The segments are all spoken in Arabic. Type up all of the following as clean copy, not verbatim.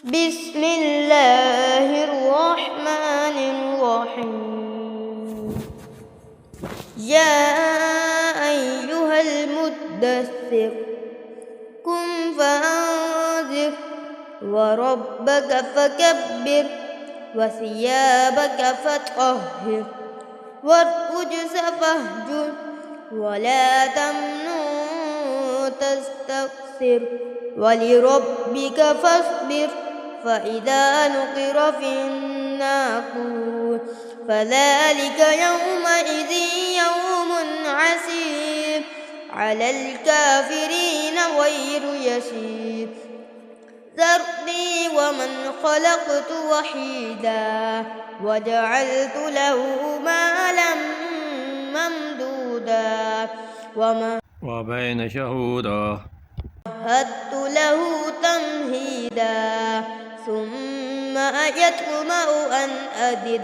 بسم الله الرحمن الرحيم. يا أيها المدثر قم فأنذر وربك فكبر وثيابك فطهر والرجز فاهجر ولا تمنن تستكثر ولربك فاصبر فإذا نقر في الناقور فذلك يومئذ يوم عسير على الكافرين غير يسير. ذرني ومن خلقت وحيدا وجعلت له مالا ممدودا وبين شهودا مهدت له تمهيدا ثم يطمع أن أزد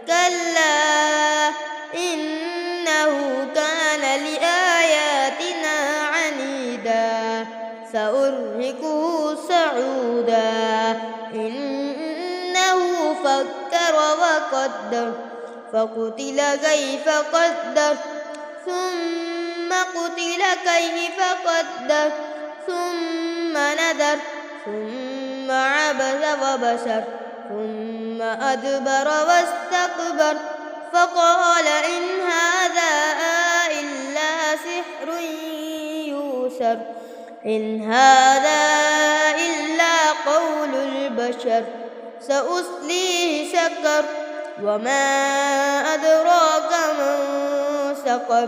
كلا إنه كان لآياتنا عنيدا سأرهقه صعودا إنه فكر وقدر فقتل كيف قدر ثم قتل كيف قدر ثم نذر ثم عبس وبشر ثم أدبر واستكبر فقال إن هذا إلا سحر يؤثر إن هذا إلا قول البشر سأصليه سقر وما أدراك من سقر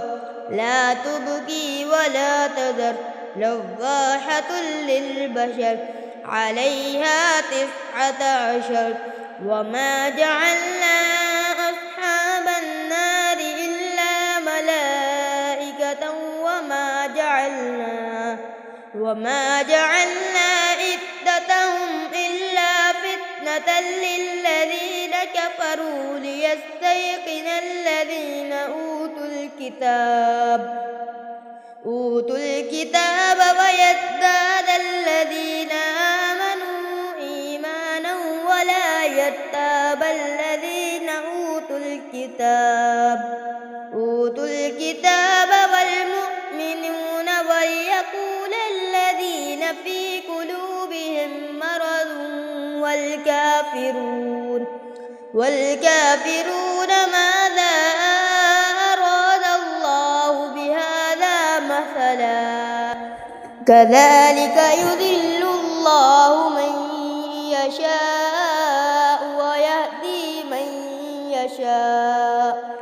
لا تبقي ولا تذر لواحة للبشر عليها 19 وما جعلنا أصحاب النار إلا ملائكة وما جعلنا عدتهم إلا فتنة للذين كفروا ليستيقن الذين أوتوا الكتاب ويزداد الذين آمنوا إيمانا ولا يرتاب الذين أوتوا الكتاب والمؤمنون وليقول الذين في قلوبهم مرض والكافرون ماذا أراد الله بهذا مثلا كذلك يضل الله من يشاء ويهدي من يشاء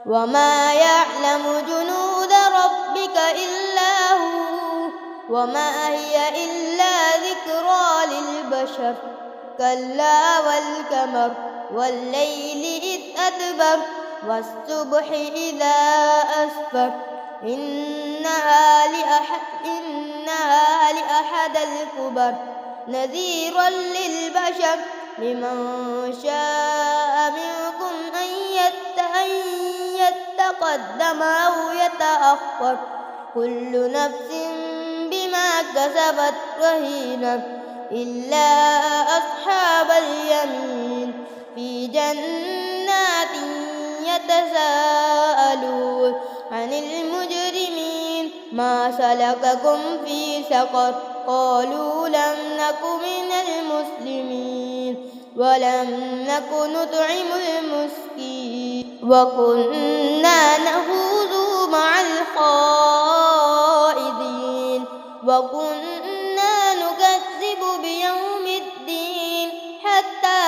وما يعلم جنود ربك إلا هو وما هي إلا ذكرى للبشر كلا والقمر والليل إذ أدبر والصبح إذا أسفر إنها لأحد الكبر نذيرا للبشر لمن شاء منكم أن يتقدم أو يتأخر كل نفس بما كسبت رهينة إلا أصحاب اليمين في جنات يتساءلون عن المجرمين ما سلككم في سقر قالوا لم نك من المسلمين ولم نك نطعم المسكين وكنا نخوض مع الخائضين وكنا نكذب بيوم الدين حتى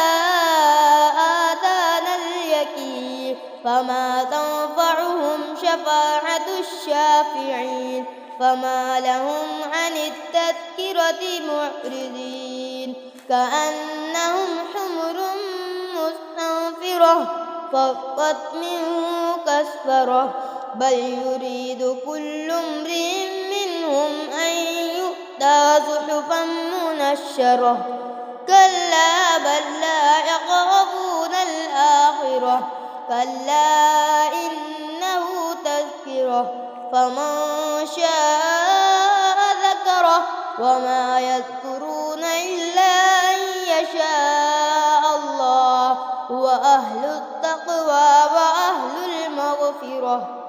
آتانا اليقين فما تنفعهم شفاعة الشافعين فما لهم عن التذكرة معرضين كأنهم حمر مستنفرة فرت من كسفرة بل يريد كل امرئ منهم أن يؤتى صحفا منشرة كلا بل لا يخافون الآخرة كلا إنه تذكرة فمن شاء ذكره وما يذكرون إلا أن هو أهل التقوى وأهل المغفرة.